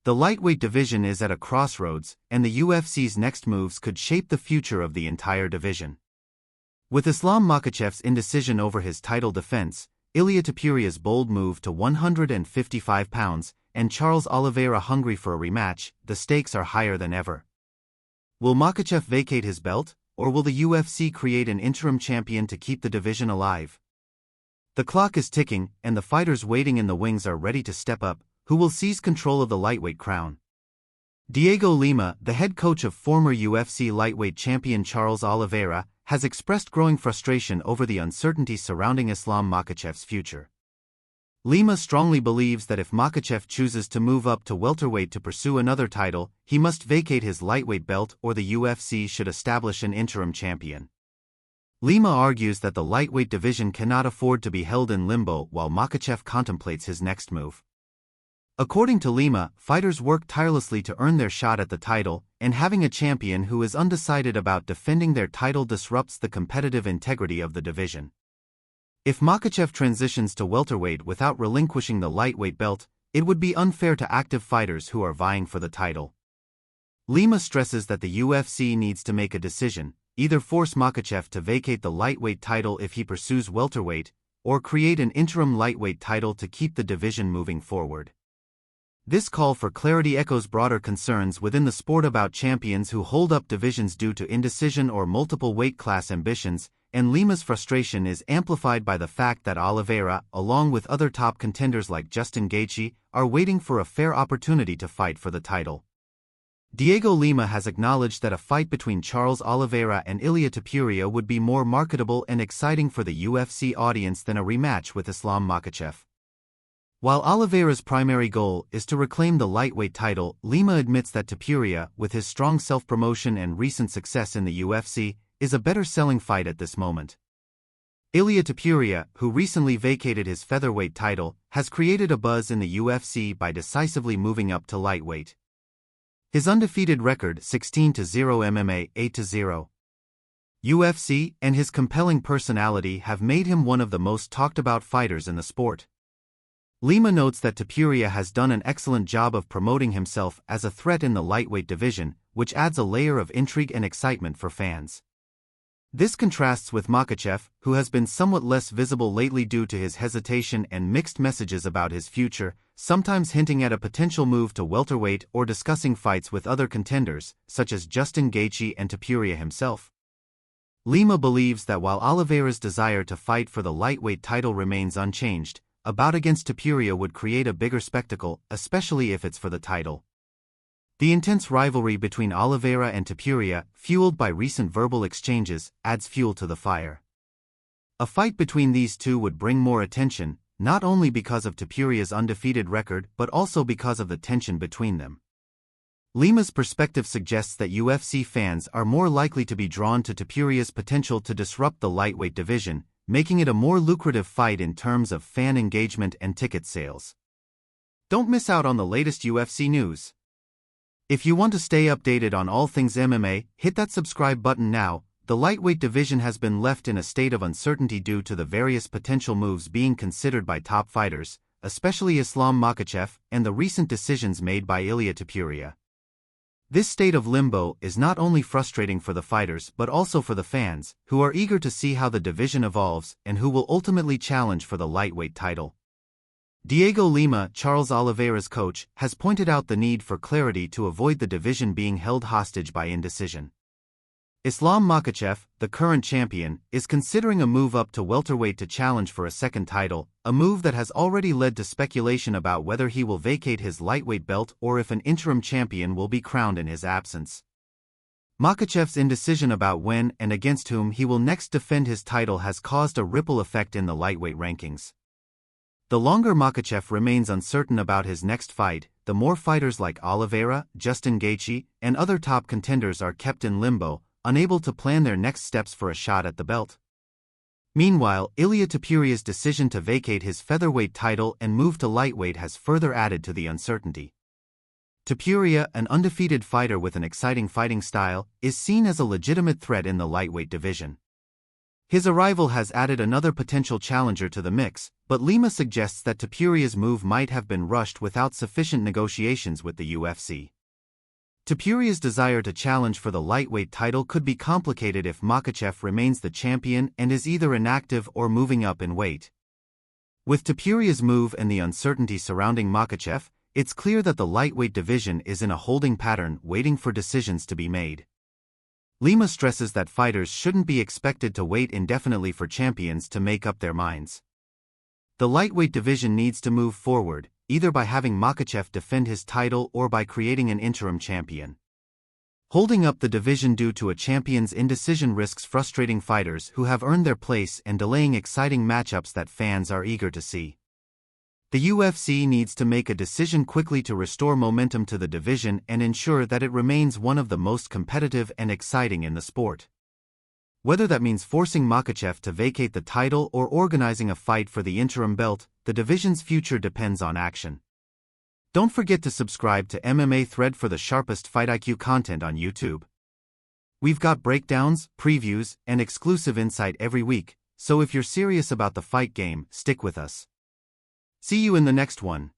The lightweight division is at a crossroads, and the UFC's next moves could shape the future of the entire division. With Islam Makhachev's indecision over his title defense, Ilia Topuria's bold move to 155 pounds, and Charles Oliveira hungry for a rematch, the stakes are higher than ever. Will Makhachev vacate his belt, or will the UFC create an interim champion to keep the division alive? The clock is ticking, and the fighters waiting in the wings are ready to step up. Who will seize control of the lightweight crown? Diego Lima, the head coach of former UFC lightweight champion Charles Oliveira, has expressed growing frustration over the uncertainty surrounding Islam Makhachev's future. Lima strongly believes that if Makhachev chooses to move up to welterweight to pursue another title, he must vacate his lightweight belt or the UFC should establish an interim champion. Lima argues that the lightweight division cannot afford to be held in limbo while Makhachev contemplates his next move. According to Lima, fighters work tirelessly to earn their shot at the title, and having a champion who is undecided about defending their title disrupts the competitive integrity of the division. If Makhachev transitions to welterweight without relinquishing the lightweight belt, it would be unfair to active fighters who are vying for the title. Lima stresses that the UFC needs to make a decision, either force Makhachev to vacate the lightweight title if he pursues welterweight, or create an interim lightweight title to keep the division moving forward. This call for clarity echoes broader concerns within the sport about champions who hold up divisions due to indecision or multiple weight class ambitions, and Lima's frustration is amplified by the fact that Oliveira, along with other top contenders like Justin Gaethje, are waiting for a fair opportunity to fight for the title. Diego Lima has acknowledged that a fight between Charles Oliveira and Ilia Topuria would be more marketable and exciting for the UFC audience than a rematch with Islam Makhachev. While Oliveira's primary goal is to reclaim the lightweight title, Lima admits that Topuria, with his strong self-promotion and recent success in the UFC, is a better-selling fight at this moment. Ilia Topuria, who recently vacated his featherweight title, has created a buzz in the UFC by decisively moving up to lightweight. His undefeated record 16-0 MMA 8-0 UFC and his compelling personality have made him one of the most talked-about fighters in the sport. Lima notes that Topuria has done an excellent job of promoting himself as a threat in the lightweight division, which adds a layer of intrigue and excitement for fans. This contrasts with Makhachev, who has been somewhat less visible lately due to his hesitation and mixed messages about his future, sometimes hinting at a potential move to welterweight or discussing fights with other contenders, such as Justin Gaethje and Topuria himself. Lima believes that while Oliveira's desire to fight for the lightweight title remains unchanged, a bout against Topuria would create a bigger spectacle, especially if it's for the title. The intense rivalry between Oliveira and Topuria, fueled by recent verbal exchanges, adds fuel to the fire. A fight between these two would bring more attention, not only because of Topuria's undefeated record but also because of the tension between them. Lima's perspective suggests that UFC fans are more likely to be drawn to Topuria's potential to disrupt the lightweight division, making it a more lucrative fight in terms of fan engagement and ticket sales. Don't miss out on the latest UFC news. If you want to stay updated on all things MMA, hit that subscribe button now. The lightweight division has been left in a state of uncertainty due to the various potential moves being considered by top fighters, especially Islam Makhachev, and the recent decisions made by Ilia Topuria. This state of limbo is not only frustrating for the fighters but also for the fans, who are eager to see how the division evolves and who will ultimately challenge for the lightweight title. Diego Lima, Charles Oliveira's coach, has pointed out the need for clarity to avoid the division being held hostage by indecision. Islam Makhachev, the current champion, is considering a move up to welterweight to challenge for a second title, a move that has already led to speculation about whether he will vacate his lightweight belt or if an interim champion will be crowned in his absence. Makhachev's indecision about when and against whom he will next defend his title has caused a ripple effect in the lightweight rankings. The longer Makhachev remains uncertain about his next fight, the more fighters like Oliveira, Justin Gaethje, and other top contenders are kept in limbo, unable to plan their next steps for a shot at the belt. Meanwhile, Ilia Topuria's decision to vacate his featherweight title and move to lightweight has further added to the uncertainty. Topuria, an undefeated fighter with an exciting fighting style, is seen as a legitimate threat in the lightweight division. His arrival has added another potential challenger to the mix, but Lima suggests that Topuria's move might have been rushed without sufficient negotiations with the UFC. Topuria's desire to challenge for the lightweight title could be complicated if Makhachev remains the champion and is either inactive or moving up in weight. With Topuria's move and the uncertainty surrounding Makhachev, it's clear that the lightweight division is in a holding pattern waiting for decisions to be made. Lima stresses that fighters shouldn't be expected to wait indefinitely for champions to make up their minds. The lightweight division needs to move forward, either by having Makhachev defend his title or by creating an interim champion. Holding up the division due to a champion's indecision risks frustrating fighters who have earned their place and delaying exciting matchups that fans are eager to see. The UFC needs to make a decision quickly to restore momentum to the division and ensure that it remains one of the most competitive and exciting in the sport. Whether that means forcing Makhachev to vacate the title or organizing a fight for the interim belt, the division's future depends on action. Don't forget to subscribe to MMA Thread for the sharpest Fight IQ content on YouTube. We've got breakdowns, previews, and exclusive insight every week, so if you're serious about the fight game, stick with us. See you in the next one.